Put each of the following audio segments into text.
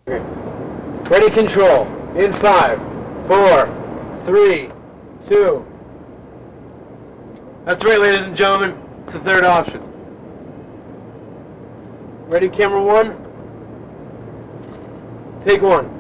Okay. Ready, control. In 5, 4, 3, 2. That's right, ladies and gentlemen. It's the third option. Ready, camera 1. Take 1.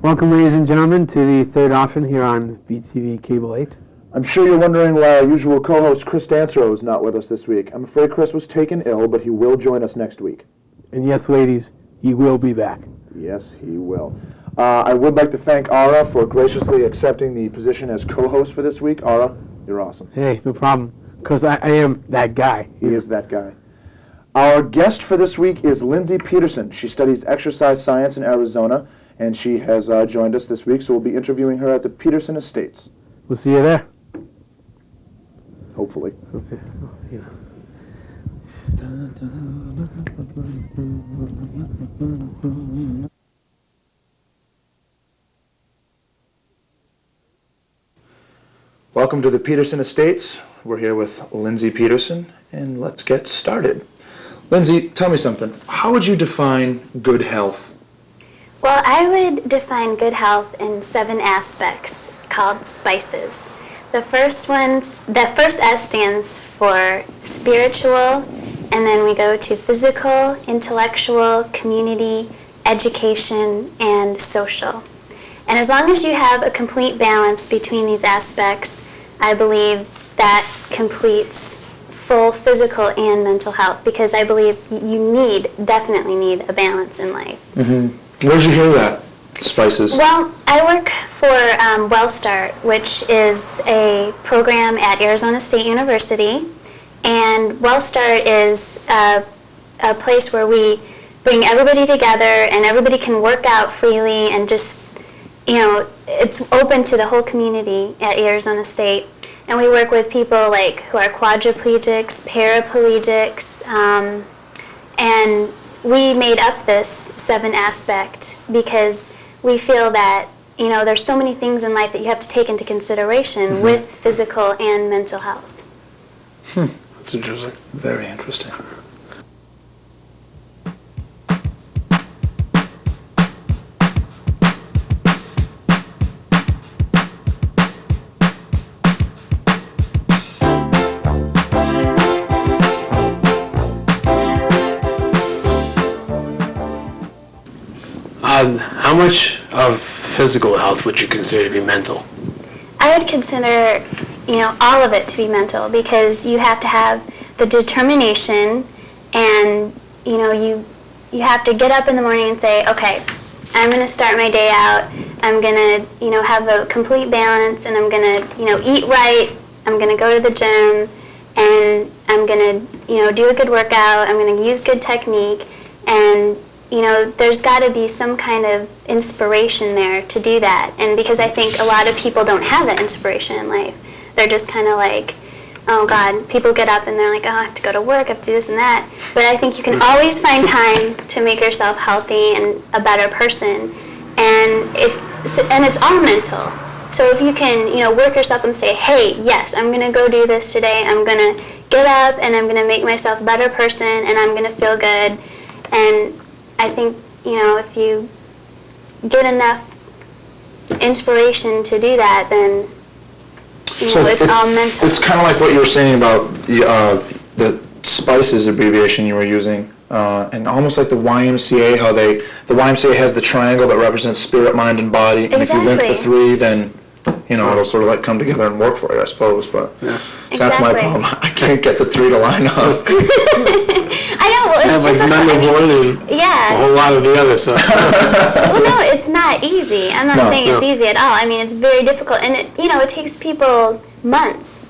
Welcome, ladies and gentlemen, to the third option here on BTV Cable 8. I'm sure you're wondering why our usual co-host Chris Dancero is not with us this week. I'm afraid Chris was taken ill, but he will join us next week. And yes, ladies, he will be back. Yes, he will. I would like to thank Ara for graciously accepting the position as co-host for this week. Ara, you're awesome. Hey, no problem, because I am that guy. He is that guy. Our guest for this week is Lindsay Peterson. She studies exercise science in Arizona, and she has joined us this week, so we'll be interviewing her at the Peterson Estates. We'll see you there. Hopefully. Okay. Yeah. Welcome to the Peterson Estates. We're here with Lindsay Peterson, and let's get started. Lindsay, tell me something. How would you define good health? Well, I would define good health in 7 aspects called spices. The first S stands for spiritual, and then we go to physical, intellectual, community, education, and social. And as long as you have a complete balance between these aspects, I believe that completes full physical and mental health, because I believe you definitely need a balance in life. Mm-hmm. Where did you hear that? Spices? Well, I work for WellStart, which is a program at Arizona State University. And WellStart is a place where we bring everybody together and everybody can work out freely and just, it's open to the whole community at Arizona State. And we work with people who are quadriplegics, paraplegics, and we made up this 7 aspect because we feel that, there's so many things in life that you have to take into consideration with physical and mental health. That's interesting. Very interesting. How much of physical health would you consider to be mental? I would consider, all of it to be mental, because you have to have the determination, and, you have to get up in the morning and say, okay, I'm going to start my day out. I'm going to, have a complete balance, and I'm going to, eat right. I'm going to go to the gym, and I'm going to, do a good workout. I'm going to use good technique, and there's got to be some kind of inspiration there to do that. And because I think a lot of people don't have that inspiration in life. They're just kind of oh God, people get up and they're like, oh, I have to go to work, I have to do this and that. But I think you can always find time to make yourself healthy and a better person. And it's all mental. So if you can, work yourself and say, hey, yes, I'm going to go do this today. I'm going to get up and I'm going to make myself a better person and I'm going to feel good. And I think, if you get enough inspiration to do that, then it's all mental. It's kind of like what you were saying about the SPICES abbreviation you were using, and almost like the YMCA, how the YMCA has the triangle that represents spirit, mind, and body, and if you link the three, then it'll sort of like come together and work for you, I suppose. But so that's my problem. I can't get the three to line up. I know. Well, it's like difficult. one and a whole lot of the other stuff. Well, no, it's not easy. I'm not saying it's easy at all. I mean, it's very difficult, and it takes people months.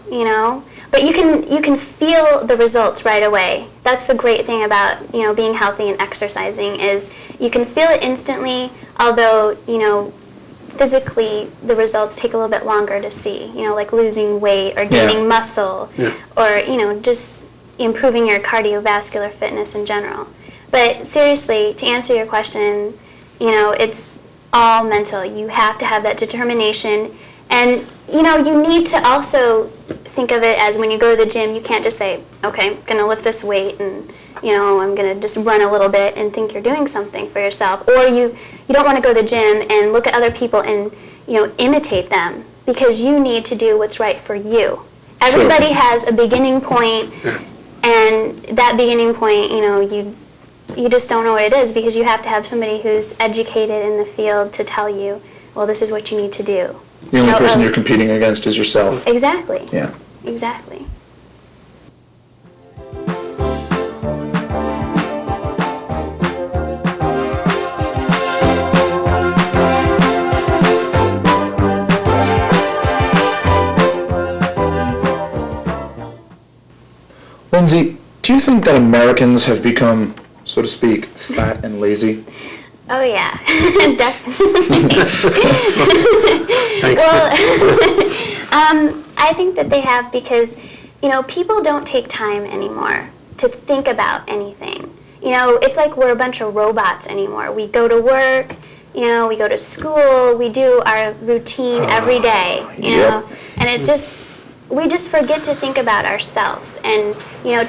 But you can feel the results right away. That's the great thing about being healthy and exercising is you can feel it instantly. Although physically the results take a little bit longer to see. Like losing weight or gaining muscle, or just improving your cardiovascular fitness in general. But seriously, to answer your question, it's all mental. You have to have that determination. And, you need to also think of it as when you go to the gym, you can't just say, okay, I'm going to lift this weight and, I'm going to just run a little bit and think you're doing something for yourself. Or you don't want to go to the gym and look at other people and, imitate them because you need to do what's right for you. Everybody has a beginning point, and that beginning point, you just don't know what it is because you have to have somebody who's educated in the field to tell you, well, this is what you need to do. The only person you're competing against is yourself. Exactly. Yeah. Exactly. Lindsay, do you think that Americans have become, so to speak, fat and lazy? Oh yeah, definitely. Thanks. Well, I think that they have because, people don't take time anymore to think about anything. It's like we're a bunch of robots anymore. We go to work, we go to school, we do our routine every day, and we just forget to think about ourselves and,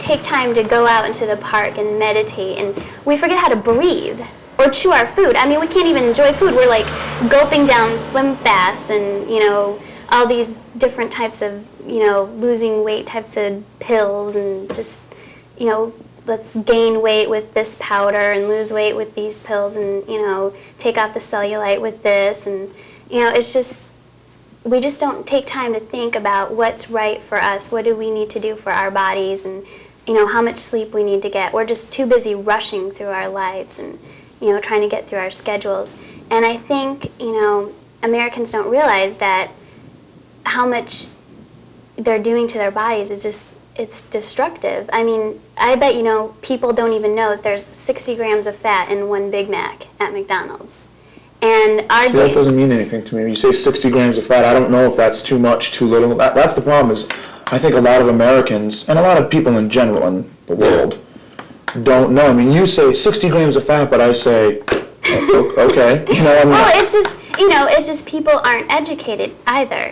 take time to go out into the park and meditate, and we forget how to breathe. Or chew our food. I mean, we can't even enjoy food. We're like gulping down Slim Fast and, all these different types of, losing weight types of pills and just, let's gain weight with this powder and lose weight with these pills and, take off the cellulite with this. And, it's just, we just don't take time to think about what's right for us. What do we need to do for our bodies and, how much sleep we need to get. We're just too busy rushing through our lives and, trying to get through our schedules. And I think, Americans don't realize that how much they're doing to their bodies is just, it's destructive. I mean, I bet, people don't even know that there's 60 grams of fat in one Big Mac at McDonald's. And that doesn't mean anything to me. When you say 60 grams of fat, I don't know if that's too much, too little. That's the problem is I think a lot of Americans, and a lot of people in general in the world, don't know. I mean, you say 60 grams of fat, but I say, okay. Well, it's just people aren't educated either,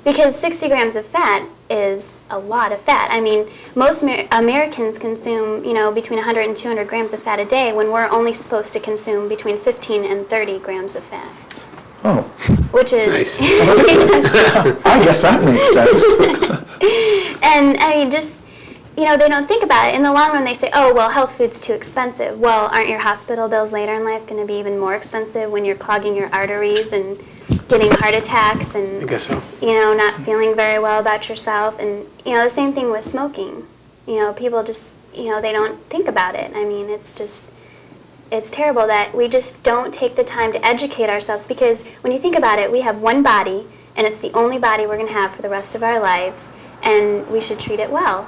because 60 grams of fat is a lot of fat. I mean, most Americans consume, between 100 and 200 grams of fat a day when we're only supposed to consume between 15 and 30 grams of fat. Oh. Which is... Nice. I guess that makes sense. And, I mean, just... they don't think about it. In the long run, they say, oh, well, health food's too expensive. Well, aren't your hospital bills later in life going to be even more expensive when you're clogging your arteries and getting heart attacks and, I guess so. Not feeling very well about yourself? And, the same thing with smoking. People just, they don't think about it. I mean, it's terrible that we just don't take the time to educate ourselves because when you think about it, we have one body, and it's the only body we're going to have for the rest of our lives, and we should treat it well.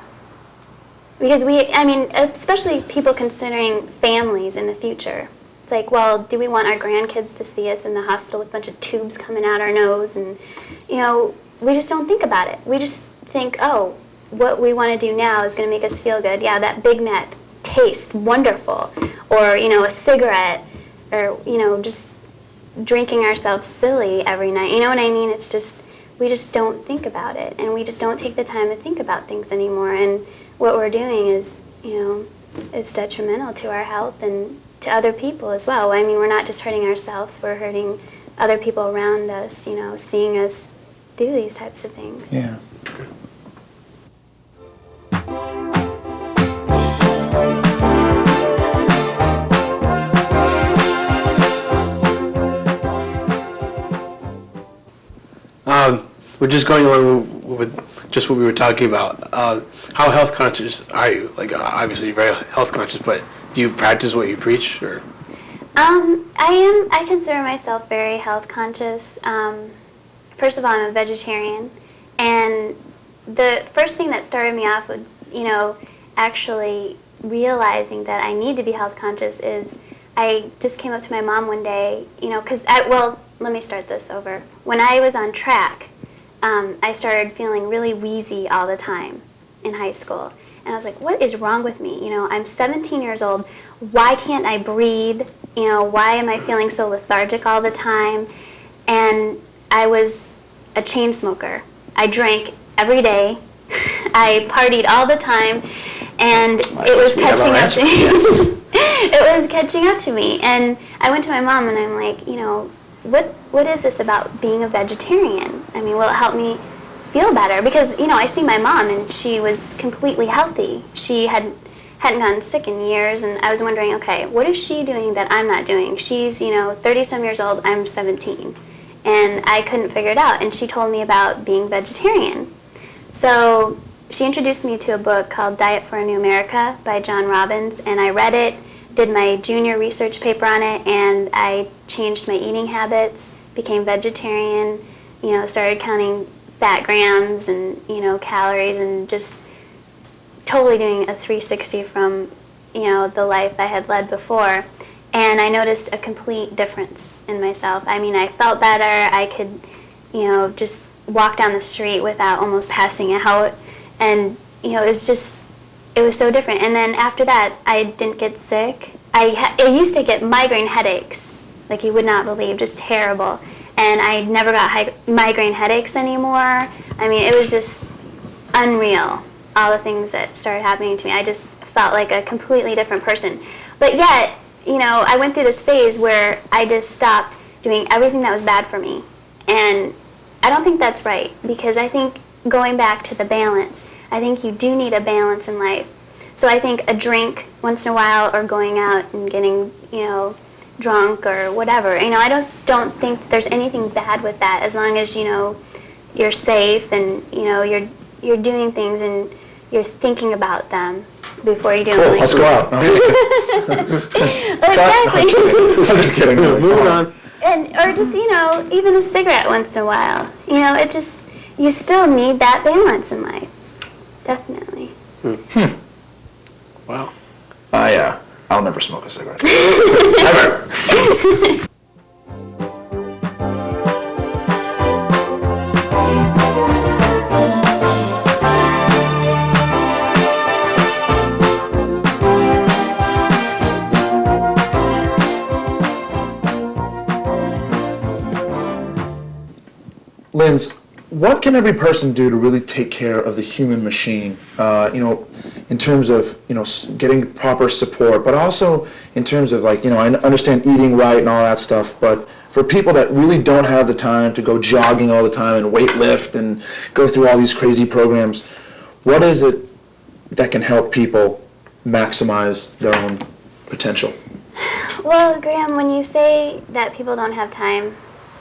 Because especially people considering families in the future. It's like, well, do we want our grandkids to see us in the hospital with a bunch of tubes coming out our nose? And, we just don't think about it. We just think, oh, what we want to do now is going to make us feel good. Yeah, that Big Mac tastes wonderful, or a cigarette, or just drinking ourselves silly every night. You know what I mean? It's just we just don't think about it, and we just don't take the time to think about things anymore. And what we're doing is, it's detrimental to our health and to other people as well. I mean, we're not just hurting ourselves; we're hurting other people around us. Seeing us do these types of things. Yeah. We're just going along with just what we were talking about. How health conscious are you? Like, obviously you're very health conscious, but do you practice what you preach, or? I consider myself very health conscious. First of all, I'm a vegetarian, and the first thing that started me off with, actually realizing that I need to be health conscious is I just came up to my mom one day, let me start this over. When I was on track, I started feeling really wheezy all the time in high school. And I was like, what is wrong with me? I'm 17 years old. Why can't I breathe? Why am I feeling so lethargic all the time? And I was a chain smoker. I drank every day. I partied all the time. And it was catching up to me. It was catching up to me. And I went to my mom and I'm like, what is this about being a vegetarian? I mean, will it help me feel better? Because, I see my mom and she was completely healthy. She hadn't gotten sick in years, and I was wondering, okay, what is she doing that I'm not doing? She's, 30-some years old, I'm 17. And I couldn't figure it out. And she told me about being vegetarian. So she introduced me to a book called Diet for a New America by John Robbins, and I read it, did my junior research paper on it, and I changed my eating habits, became vegetarian, started counting fat grams and, calories, and just totally doing a 360 from, the life I had led before. And I noticed a complete difference in myself. I mean, I felt better. I could, just walk down the street without almost passing out. And, it was so different. And then after that, I didn't get sick. I used to get migraine headaches, like you would not believe, just terrible. And I never got migraine headaches anymore. I mean, it was just unreal, all the things that started happening to me. I just felt like a completely different person. But yet, I went through this phase where I just stopped doing everything that was bad for me. And I don't think that's right, because I think going back to the balance, I think you do need a balance in life. So I think a drink once in a while, or going out and getting, drunk or whatever, I just don't think there's anything bad with that, as long as, you're safe and, you're doing things and you're thinking about them before you do them. Cool, let's go out. Exactly. I'm just kidding. Moving on. Or just, even a cigarette once in a while. It just, you still need that balance in life. Definitely. Wow. I'll never smoke a cigarette. Never. Linz, what can every person do to really take care of the human machine, in terms of, getting proper support, but also in terms of, I understand eating right and all that stuff, but for people that really don't have the time to go jogging all the time and weight lift and go through all these crazy programs, what is it that can help people maximize their own potential? Well, Graham, when you say that people don't have time,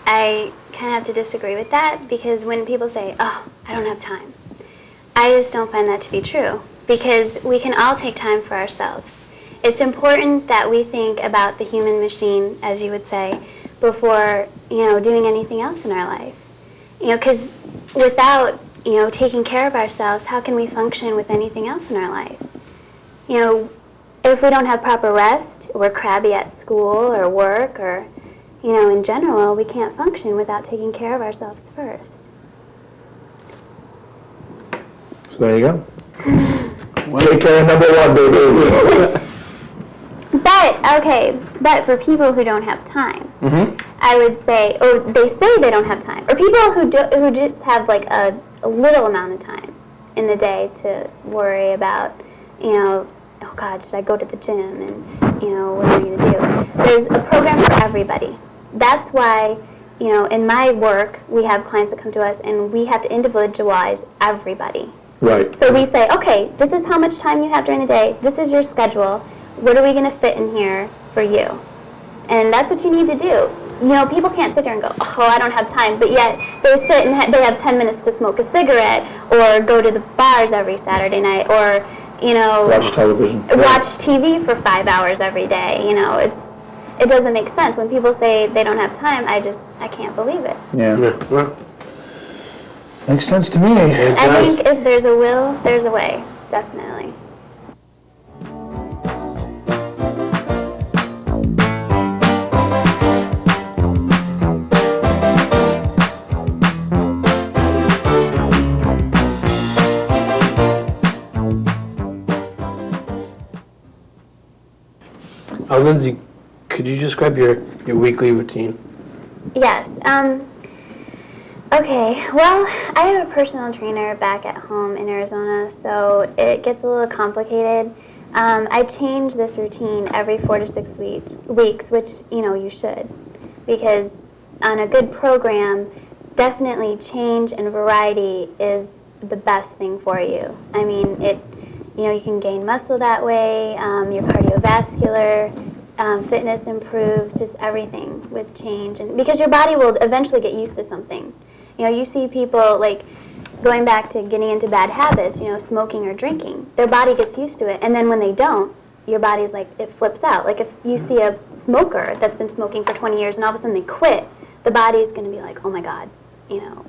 I kind of have to disagree with that, because when people say, oh, I don't have time, I just don't find that to be true, because we can all take time for ourselves. It's important that we think about the human machine, as you would say, before, doing anything else in our life. Because without, taking care of ourselves, how can we function with anything else in our life? If we don't have proper rest, we're crabby at school or work, or in general, we can't function without taking care of ourselves first. So there you go. Take care of number one, baby. But for people who don't have time, I would say, or they say they don't have time, or people who just have like a little amount of time in the day to worry about, oh God, should I go to the gym, and what are we gonna do? There's a program for everybody. That's why, in my work, we have clients that come to us, and we have to individualize everybody. Right. So we say, okay, this is how much time you have during the day. This is your schedule. What are we going to fit in here for you? And that's what you need to do. People can't sit there and go, oh, I don't have time, but yet they sit and they have 10 minutes to smoke a cigarette or go to the bars every Saturday night or, watch television. Watch TV for 5 hours every day. It doesn't make sense. When people say they don't have time, I can't believe it. Yeah. Well, Makes sense to me. I think if there's a will, there's a way, definitely. Lindsay, could you describe your weekly routine? Yes. Okay, well, I have a personal trainer back at home in Arizona, so it gets a little complicated. I change this routine every 4 to 6 weeks, which, you should, because on a good program, definitely change and variety is the best thing for you. I mean, you can gain muscle that way, your cardiovascular fitness improves, just everything with change, and because your body will eventually get used to something. You see people, like, going back to getting into bad habits, smoking or drinking. Their body gets used to it, and then when they don't, your body's like, it flips out. Like, if you see a smoker that's been smoking for 20 years and all of a sudden they quit, the body's going to be like, oh my God,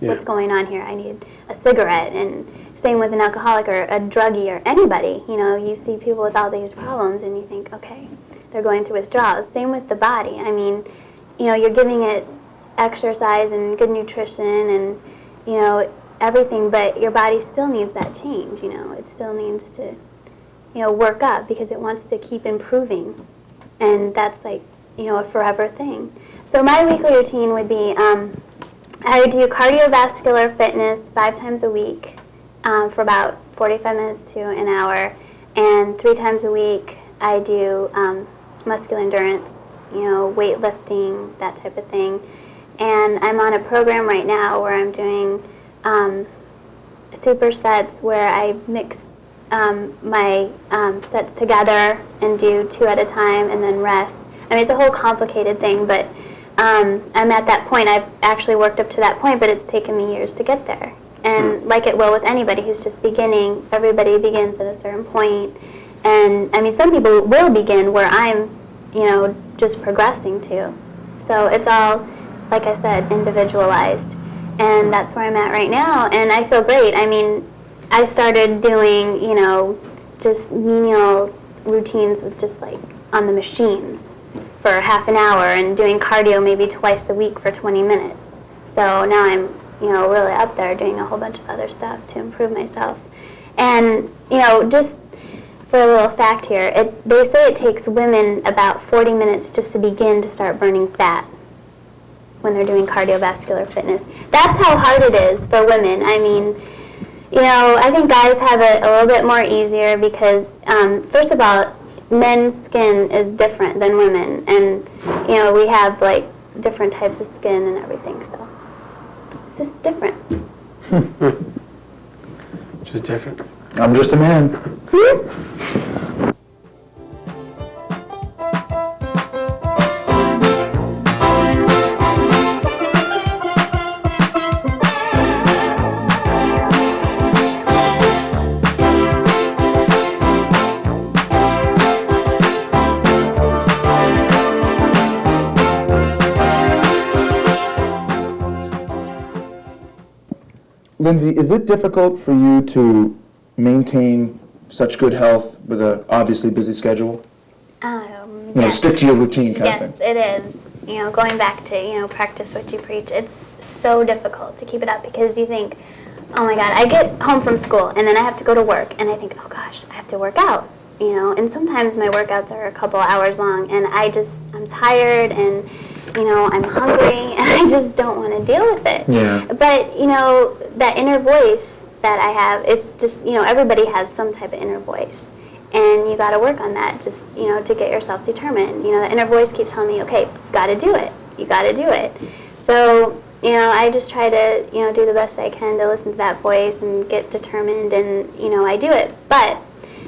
what's going on here? I need a cigarette. And same with an alcoholic or a druggie or anybody. You see people with all these problems and you think, okay, they're going through withdrawals. Same with the body. I mean, you're giving it exercise and good nutrition and, everything, but your body still needs that change, It still needs to, work up because it wants to keep improving. And that's like, a forever thing. So my weekly routine would be, I do cardiovascular fitness 5 times a week for about 45 minutes to an hour. And 3 times a week I do muscular endurance, weightlifting, that type of thing. And I'm on a program right now where I'm doing supersets where I mix my sets together and do 2 at a time and then rest. I mean, it's a whole complicated thing, but I'm at that point. I've actually worked up to that point, but it's taken me years to get there. And like it will with anybody who's just beginning, everybody begins at a certain point. And I mean, some people will begin where I'm, just progressing to. So it's all, like I said, individualized. And that's where I'm at right now. And I feel great. I mean, I started doing, just menial routines with just like on the machines for half an hour and doing cardio maybe twice a week for 20 minutes. So now I'm, really up there doing a whole bunch of other stuff to improve myself. And, just for a little fact here, they say it takes women about 40 minutes just to begin to start burning fat when they're doing cardiovascular fitness. That's how hard it is for women. I mean, I think guys have it a little bit more easier because, first of all, men's skin is different than women, and we have like different types of skin and everything, so it's just different. Just different. I'm just a man. Lindsay, is it difficult for you to maintain such good health with a obviously busy schedule? Yes. Stick to your routine kind of thing. Yes, it is. Going back to, practice what you preach, it's so difficult to keep it up because you think, oh my God, I get home from school and then I have to go to work and I think, oh gosh, I have to work out, and sometimes my workouts are a couple hours long and I'm tired and, I'm hungry and I just don't want to deal with it. Yeah. But, that inner voice that I have, it's just, everybody has some type of inner voice. And you got to work on that just, to get yourself determined. The inner voice keeps telling me, okay, you got to do it. You got to do it. So, I just try to, do the best I can to listen to that voice and get determined and, I do it. But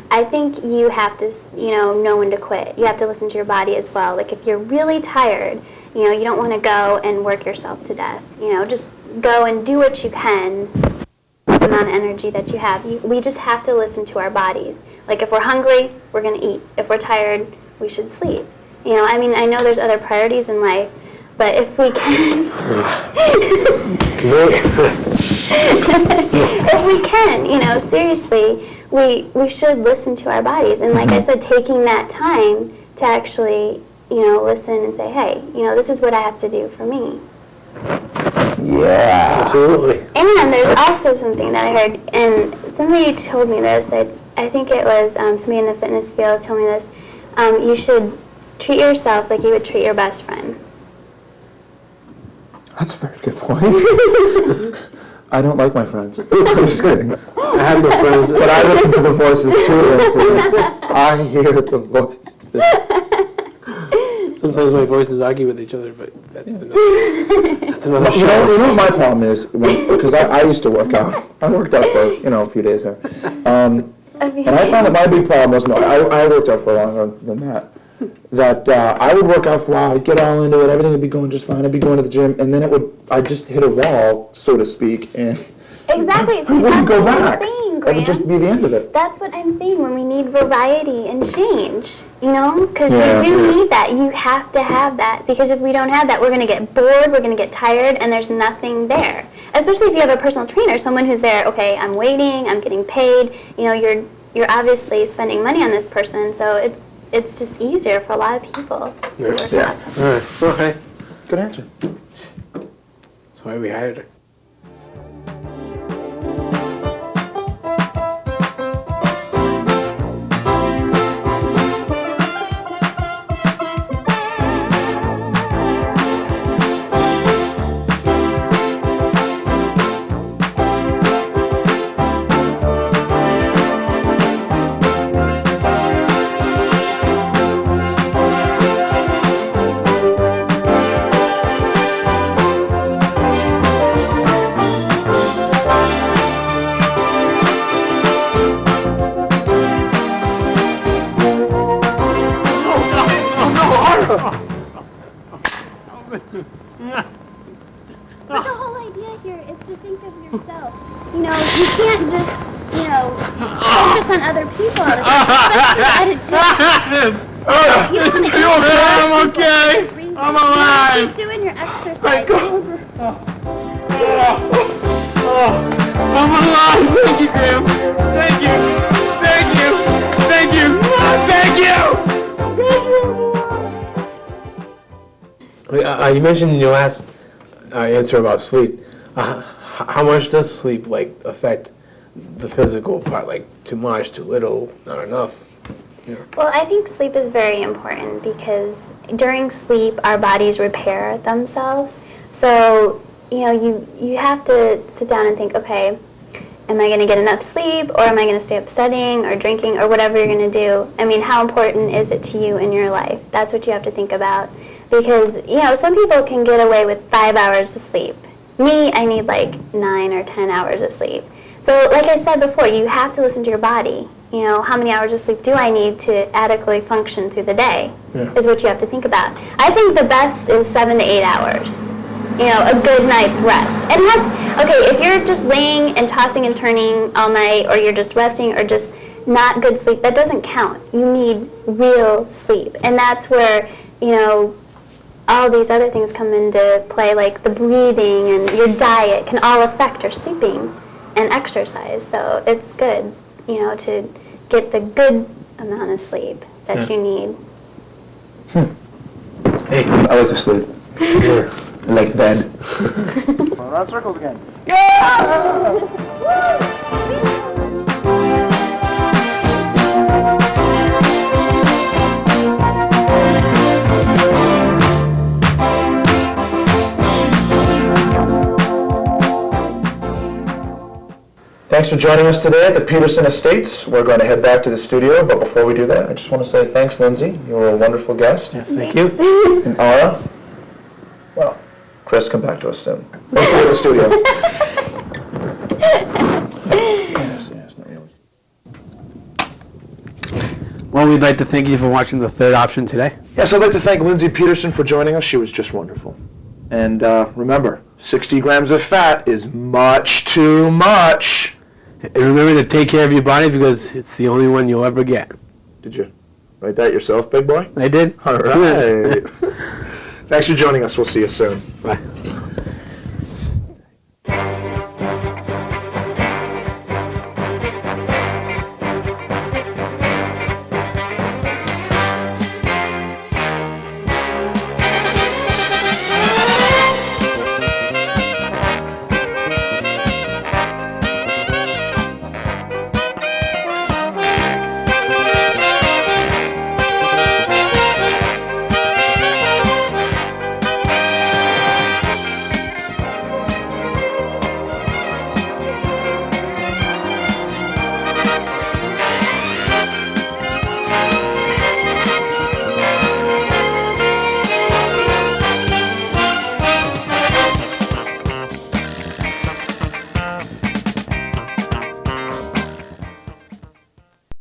I think you have to, know when to quit. You have to listen to your body as well. Like if you're really tired, you don't want to go and work yourself to death. Just go and do what you can with the amount of energy that you have. We just have to listen to our bodies. Like if we're hungry, we're going to eat. If we're tired, we should sleep. I know there's other priorities in life, but if we can, if we can, seriously, we should listen to our bodies. And like I said, taking that time to actually, listen and say, hey, this is what I have to do for me. Yeah. Absolutely. And there's also something that I heard, and somebody told me this, I think it was somebody in the fitness field told me this, you should treat yourself like you would treat your best friend. That's a very good point. I don't like my friends. I'm just kidding. I have no friends. But I listen to the voices too, Lindsay. I hear the voices. Sometimes my voices argue with each other, but that's another You show. know what my problem is? Because I used to work out. I worked out for, a few days there. And I found that my big problem was, I worked out for longer than that. That I would work out for a while, I'd get all into it, everything would be going just fine, I'd be going to the gym, and then I'd just hit a wall, so to speak, and Exactly. I wouldn't go back. Saying, That would just be the end of it. That's what I'm saying when we need variety and change, because Yeah. you do need that. You have to have that, because if we don't have that, we're going to get bored, we're going to get tired, and there's nothing there. Especially if you have a personal trainer, someone who's there, okay, I'm waiting, I'm getting paid, you're obviously spending money on this person, so it's just easier for a lot of people to work out. All right. Okay. Good answer. That's why we hired her. But the whole idea here is to think of yourself. You can't just, focus on other people all the time, especially at a gym. I'm okay. I'm alive. Keep doing your exercise. I'm alive. Thank you, Graham. Thank you. Thank you. Thank you. Thank you. You mentioned in your last answer about sleep. How much does sleep affect the physical part? Like too much, too little, not enough? Well, I think sleep is very important because during sleep our bodies repair themselves. So, you have to sit down and think, okay, am I going to get enough sleep, or am I going to stay up studying or drinking or whatever you're going to do? How important is it to you in your life? That's what you have to think about. Because, some people can get away with 5 hours of sleep. Me, I need 9 or 10 hours of sleep. So like I said before, you have to listen to your body. How many hours of sleep do I need to adequately function through the day is what you have to think about. I think the best is 7 to 8 hours. A good night's rest. And if you're just laying and tossing and turning all night, or you're just resting, or just not good sleep, that doesn't count. You need real sleep. And that's where, all these other things come into play, like the breathing and your diet can all affect your sleeping and exercise. So it's good, to get the good amount of sleep that you need. Hey, I like to sleep. I like bed. Around circles again. Thanks for joining us today at the Peterson Estates. We're going to head back to the studio, but before we do that, I just want to say thanks, Lindsay. You were a wonderful guest. Yes, thank you. And Ara, well, Chris, come back to us soon. Let's go to the studio. Yes, not really. Well, we'd like to thank you for watching The Third Option today. Yes, I'd like to thank Lindsay Peterson for joining us. She was just wonderful. And remember, 60 grams of fat is much too much. And remember to take care of your body because it's the only one you'll ever get. Did you write that yourself, big boy? I did. All right. Thanks for joining us. We'll see you soon. Bye.